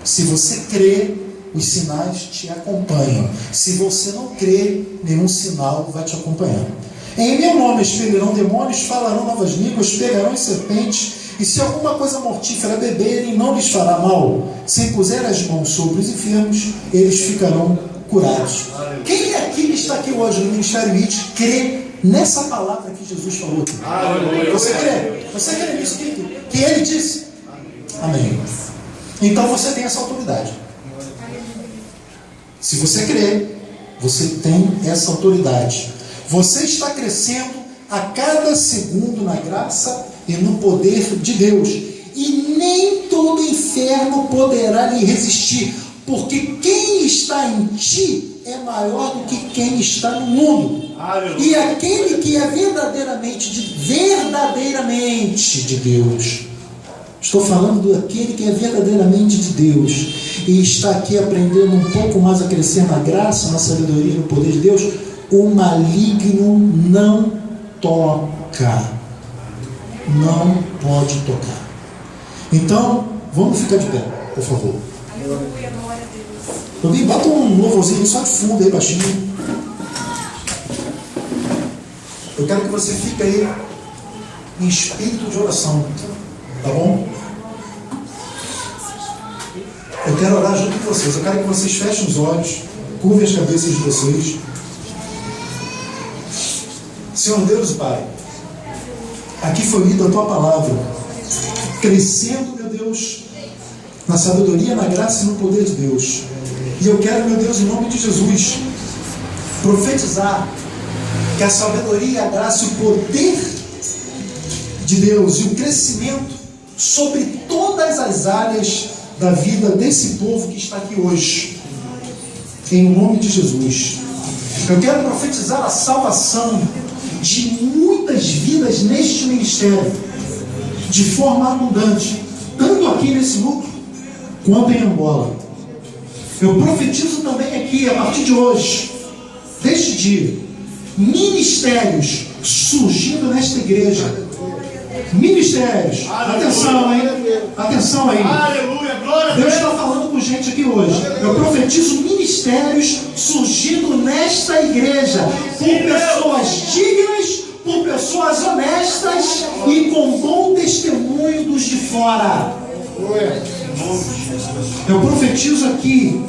Se você crê, os sinais te acompanham. Se você não crê, nenhum sinal vai te acompanhar. Em meu nome expelirão demônios, falarão novas línguas, pegarão em serpentes, e se alguma coisa mortífera beberem, não lhes fará mal. Se puser as mãos sobre os enfermos, eles ficarão curados. Quem aqui está aqui hoje no Ministério IT crê nessa palavra que Jesus falou aqui? Você crê? Você crê nisso que ele disse? Amém. Então você tem essa autoridade. Se você crê, você tem essa autoridade. Você está crescendo a cada segundo na graça e no poder de Deus. E nem todo inferno poderá lhe resistir, porque quem está em ti é maior do que quem está no mundo. E aquele que é verdadeiramente verdadeiramente de Deus. Estou falando daquele que é verdadeiramente de Deus e está aqui aprendendo um pouco mais a crescer na graça, na sabedoria e no poder de Deus. O maligno não toca. Não pode tocar. Então, vamos ficar de pé, por favor. Aleluia, glória a Deus. Tobi, bota um louvorzinho só de fundo aí, baixinho. Eu quero que você fique aí em espírito de oração, tá bom? Eu quero orar junto com vocês. Eu quero que vocês fechem os olhos, curvem as cabeças de vocês. Senhor Deus e Pai, aqui foi lida a Tua palavra, crescendo, meu Deus, na sabedoria, na graça e no poder de Deus. E eu quero, meu Deus, em nome de Jesus, profetizar que a sabedoria, a graça e o poder de Deus e o crescimento sobre todas as áreas da vida desse povo que está aqui hoje, em nome de Jesus. Eu quero profetizar a salvação de muitas vidas neste ministério, de forma abundante, tanto aqui nesse núcleo, quanto em Angola. Eu profetizo também aqui, a partir de hoje, deste dia, ministérios surgindo nesta igreja. Ministérios. Atenção aí. Atenção aí. Aleluia, glória a Deus Deus. está falando com gente aqui hoje. Eu profetizo ministérios surgindo nesta igreja por pessoas dignas, por pessoas honestas e com bom testemunho dos de fora. Eu profetizo aqui,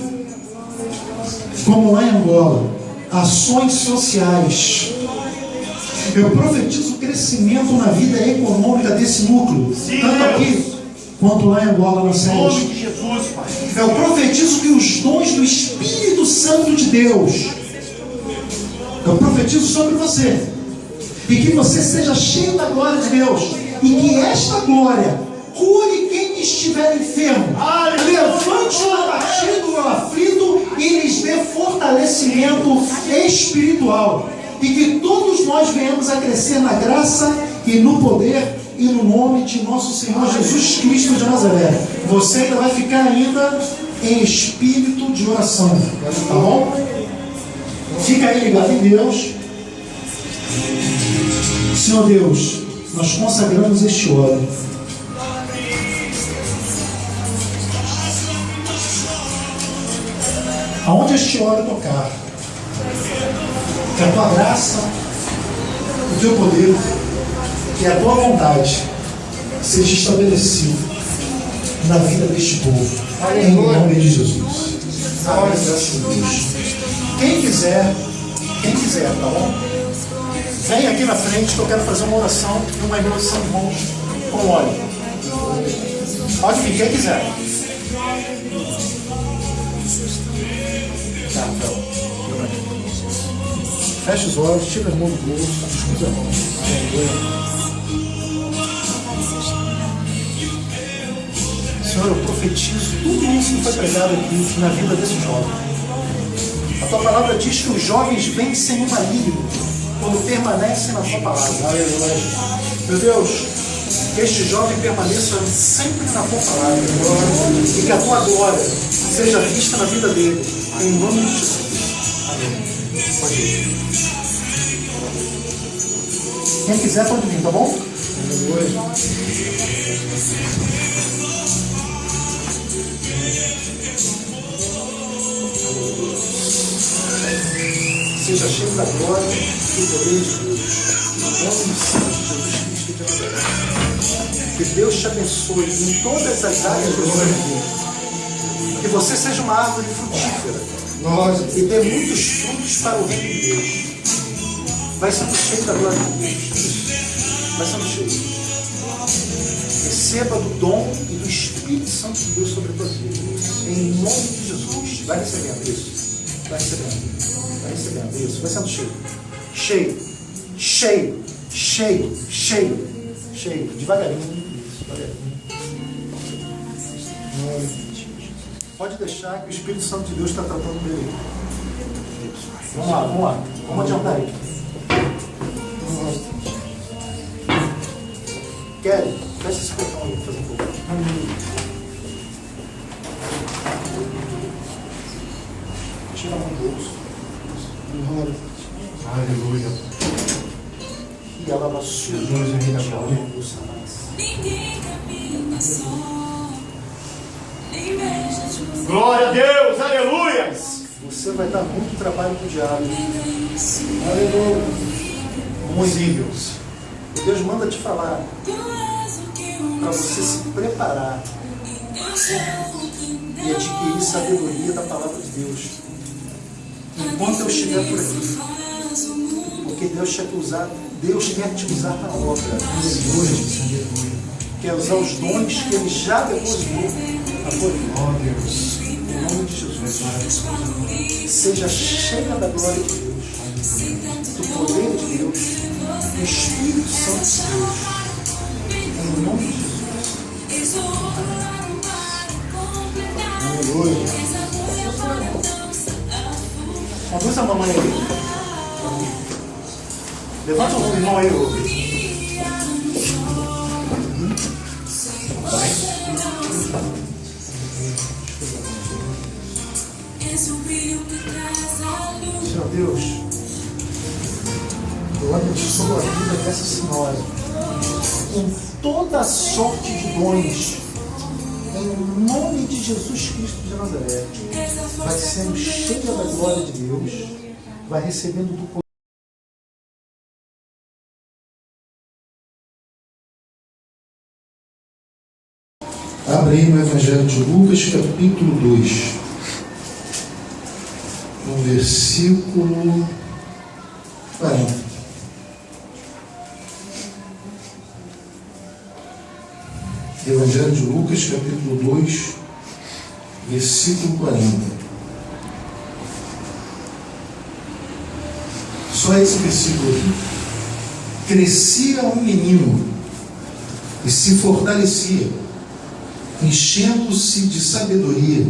como lá em Angola, ações sociais. Eu profetizo crescimento na vida econômica desse núcleo, tanto aqui quanto lá em Angola, na Em sede. nome de Jesus, Pai. Eu profetizo que os dons do Espírito Santo de Deus, eu profetizo sobre você, e que você seja cheio da glória de Deus, e que esta glória cure quem estiver enfermo, levante o abatido, o aflito, e lhes dê fortalecimento espiritual, e que todos nós venhamos a crescer na graça e no poder e no nome de nosso Senhor Jesus Cristo de Nazaré. Você ainda vai ficar ainda em espírito de oração, tá bom? Fica aí ligado em Deus. Senhor Deus, nós consagramos este óleo. Aonde este óleo tocar, que a tua graça, o teu poder e a tua vontade seja estabelecido na vida deste povo, em nome de Jesus. Glória a Deus. Quem quiser, tá bom? Vem aqui na frente que eu quero fazer uma oração e uma emoção de mãos com óleo. Pode vir, quem quiser. Tá, então. Fecha os olhos, tira as mãos do bolso, escuta a mão. Senhor, eu profetizo tudo isso que foi pregado aqui na vida desse jovem. A tua palavra diz que os jovens vencem o maligno quando permanecem na tua palavra. Aleluia. Meu Deus, que este jovem permaneça sempre na tua palavra. E que a tua glória seja vista na vida dele. Em nome de Jesus. Amém. Pode ir. Quem quiser pode vir, tá bom? Seja cheio da glória e do poder de Deus. Em nome santo de Jesus Cristo de Nazaré. Que Deus te abençoe em todas as áreas da sua vida. Que você seja uma árvore frutífera e dê muitos frutos para o reino de Deus. Vai sendo cheio da glória de Deus. Vai sendo cheio. Receba do dom e do Espírito Santo de Deus sobre a tua vida. Em nome de Jesus. Vai recebendo isso. Vai recebendo. Vai recebendo isso. Vai sendo cheio. Cheio. Cheio. Cheio. Cheio. Cheio. Devagarinho. Isso. Devagarinho. Pode deixar que o Espírito Santo de Deus está tratando dele. Vamos lá, vamos lá. Vamos adiantar aí. Kelly, fecha esse portão aí, faz um pouco. Tira a mão do bolso. Aleluia. E ela vai subir. Jesus, o Rei da Glória. Ninguém caminha só. Nem mexe de você. Glória a Deus, aleluia. Você vai dar muito trabalho pro diabo. Aleluia. Muito. E Deus manda te falar para você se preparar e adquirir sabedoria da palavra de Deus. Enquanto eu estiver por aqui. Porque Deus quer te usar na obra. Quer usar os dons que Ele já depositou na tua vida. Oh Deus. Em nome de Jesus. Seja cheia da glória de Deus, do poder de Deus, do Espírito Santo de Deus. Em nome de Jesus. Aleluia. Conduz a mamãe aí. Levanta o irmão aí, ô. Senhor Deus, eu abençoo a vida dessa senhora com toda a sorte de dons, em nome de Jesus Cristo de Nazaré. Vai sendo cheia da glória de Deus, vai recebendo do poder. Abre aí no Evangelho de Lucas, capítulo 2, no versículo 40. Evangelho de Lucas, capítulo 2, versículo 40. Só esse versículo aqui. Crescia um menino e se fortalecia, enchendo-se de sabedoria,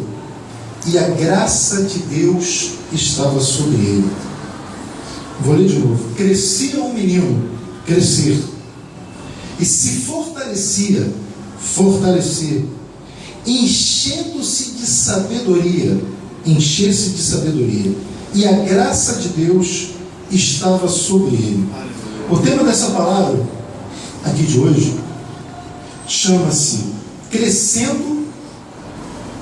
e a graça de Deus estava sobre ele. Vou ler de novo. Crescia um menino, crescer, e se fortalecia, fortalecer, enchendo-se de sabedoria, encher-se de sabedoria, e a graça de Deus estava sobre ele. O tema dessa palavra aqui de hoje chama-se crescendo,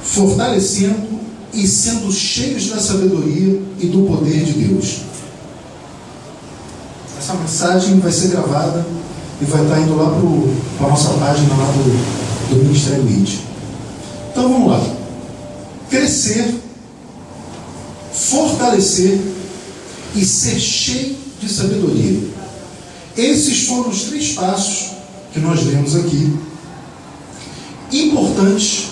fortalecendo e sendo cheios da sabedoria e do poder de Deus. Essa mensagem vai ser gravada e vai estar indo lá para a nossa página lá do Ministério Mídia. Então vamos lá. Crescer, fortalecer e ser cheio de sabedoria. Esses foram os 3 passos que nós lemos aqui, importantes,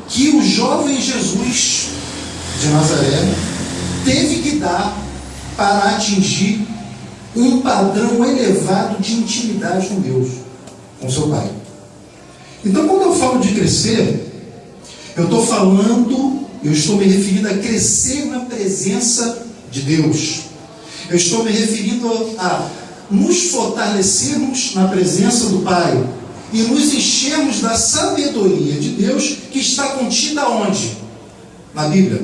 que o jovem Jesus de Nazaré teve que dar para atingir um padrão elevado de intimidade com Deus, com seu Pai. Então, quando eu falo de crescer, eu estou me referindo a crescer na presença de Deus. Eu estou me referindo a nos fortalecermos na presença do Pai e nos enchermos da sabedoria de Deus que está contida onde? Na Bíblia,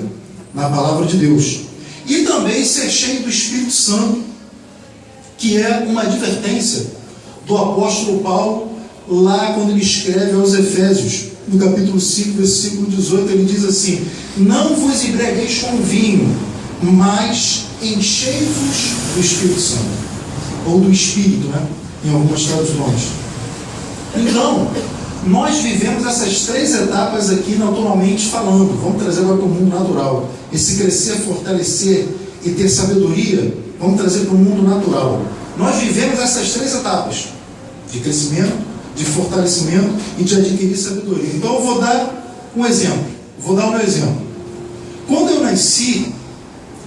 na Palavra de Deus. E também ser cheio do Espírito Santo, que é uma advertência do apóstolo Paulo, lá quando ele escreve aos Efésios, no capítulo 5, versículo 18, ele diz assim: não vos embriagueis com vinho, mas enchei-vos do Espírito Santo, ou do Espírito, né? Em algumas traduções. Então, nós vivemos essas 3 etapas aqui naturalmente falando. Vamos trazer agora para o mundo natural. Esse crescer, fortalecer e ter sabedoria, vamos trazer para o mundo natural. Nós vivemos essas 3 etapas de crescimento, de fortalecimento e de adquirir sabedoria. Então eu vou dar um exemplo. Vou dar o meu exemplo. Quando eu nasci,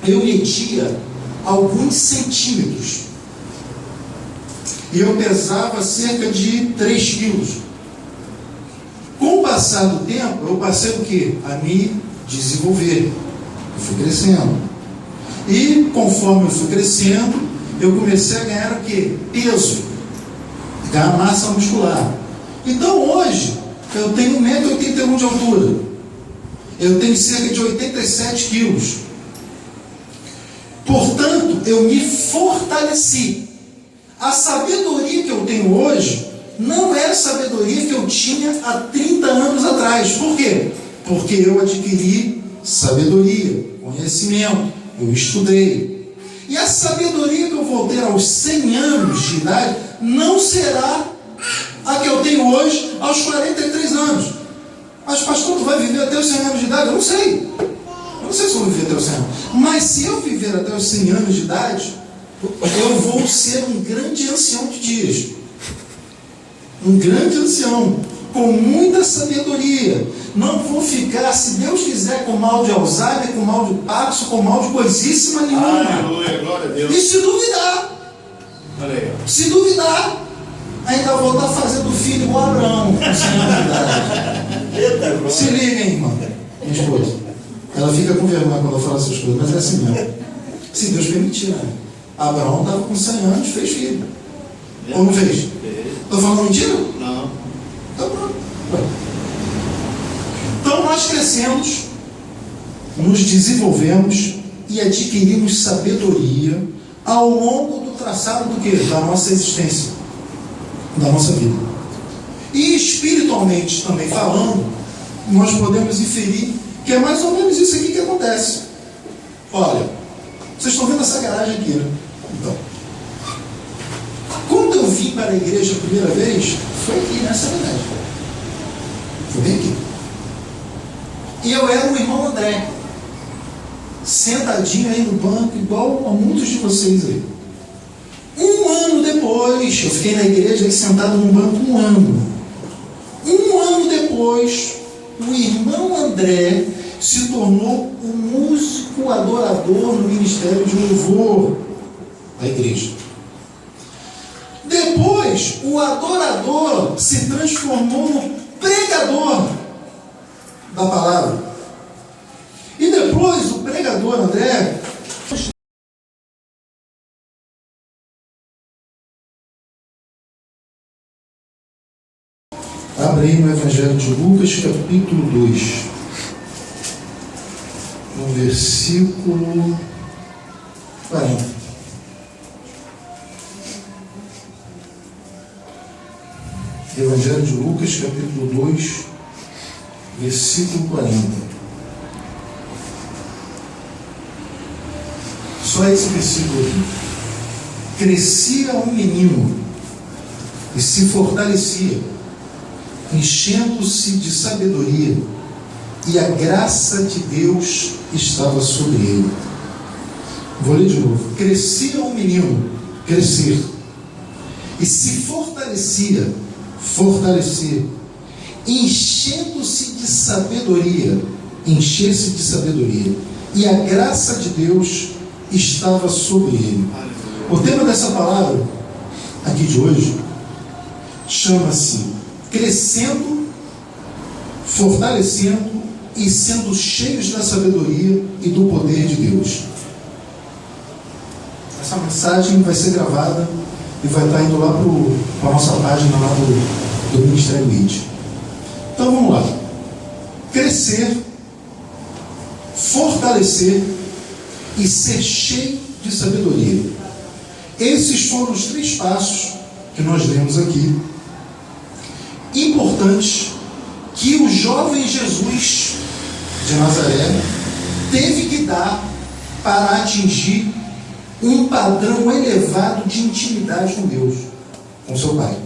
eu media alguns centímetros. E eu pesava cerca de 3 quilos. Com o passar do tempo, eu passei o quê? A me desenvolver. Eu fui crescendo. E conforme eu fui crescendo, eu comecei a ganhar o quê? Peso. Ganhar massa muscular. Então hoje, eu tenho 1,81 m de altura. Eu tenho cerca de 87 quilos. Portanto, eu me fortaleci. A sabedoria que eu tenho hoje não é a sabedoria que eu tinha há 30 anos atrás. Por quê? Porque eu adquiri sabedoria, conhecimento, eu estudei. E a sabedoria que eu vou ter aos 100 anos de idade não será a que eu tenho hoje aos 43 anos. Mas pastor, tu vai viver até os 100 anos de idade? Eu não sei. Eu não sei se eu vou viver até os 100 anos. Mas se eu viver até os 100 anos de idade, eu vou ser um grande ancião de dias. Um grande ancião, com muita sabedoria. Não vou ficar, se Deus quiser, com mal de Alzheimer, com mal de Parkinson, com mal de coisíssima nenhuma. Aleluia, glória a Deus. E se duvidar, Olha aí, ó. se duvidar, ainda vou estar fazendo filho igual Abraão, com 100 anos de idade. Eita, glória. Se liga, hein, irmã, minha esposa. Ela fica com vergonha quando eu falo essas coisas, mas é assim mesmo. Se Deus permitir, né? Abraão estava com 100 anos, fez filho. Ou não fez? Estou falando mentira? Não. Então pronto. Então nós crescemos, nos desenvolvemos e adquirimos sabedoria ao longo do traçado do quê? Da nossa existência, da nossa vida. E espiritualmente também falando, nós podemos inferir que é mais ou menos isso aqui que acontece. Olha, vocês estão vendo essa garagem aqui, né? Então, quando eu vim para a igreja a primeira vez, foi aqui nessa garagem. Foi bem aqui. E eu era o irmão André, sentadinho aí no banco, igual a muitos de vocês aí. Um ano depois, eu fiquei na igreja aí sentado num banco um ano. Um ano depois, o irmão André se tornou um músico adorador no ministério de louvor da igreja. Depois, o adorador se transformou no pregador da palavra. E depois, o pregador André abre aí no Evangelho de Lucas, capítulo 2, no versículo 40. Evangelho de Lucas, capítulo 2, versículo 40. Só esse versículo aqui. Crescia um menino e se fortalecia, enchendo-se de sabedoria, e a graça de Deus estava sobre ele. Vou ler de novo. Crescia um menino, crescer, e se fortalecia, fortalecer, enchendo-se de sabedoria, encher-se de sabedoria, e a graça de Deus estava sobre ele. O tema dessa palavra aqui de hoje chama-se crescendo, fortalecendo e sendo cheios da sabedoria e do poder de Deus. Essa mensagem vai ser gravada e vai estar indo lá para a nossa página lá do Ministério IT. Então vamos lá. Crescer, fortalecer e ser cheio de sabedoria. Esses foram os 3 passos que nós lemos aqui, importantes, que o jovem Jesus de Nazaré teve que dar para atingir um padrão elevado de intimidade com Deus, com seu Pai.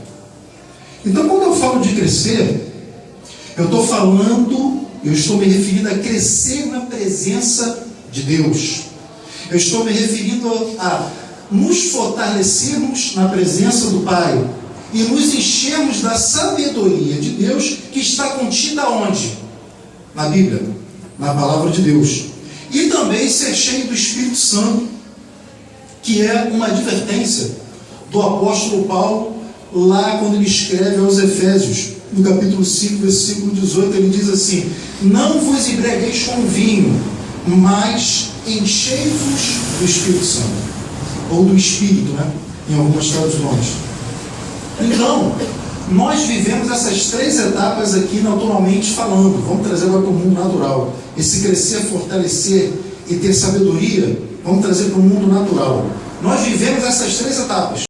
Então, quando eu falo de crescer, eu estou me referindo a crescer na presença de Deus. Eu estou me referindo a nos fortalecermos na presença do Pai e nos enchermos da sabedoria de Deus que está contida onde? Na Bíblia, na Palavra de Deus. E também ser cheio do Espírito Santo, que é uma advertência do apóstolo Paulo, lá quando ele escreve aos Efésios, no capítulo 5, versículo 18, ele diz assim: não vos embriagueis com vinho, mas enchei-vos do Espírito Santo, ou do Espírito, né? Em algumas traduções. Então, Nós vivemos essas 3 etapas aqui naturalmente falando. Vamos trazer agora para o mundo natural. Esse crescer, fortalecer e ter sabedoria, vamos trazer para o mundo natural. Nós vivemos essas 3 etapas.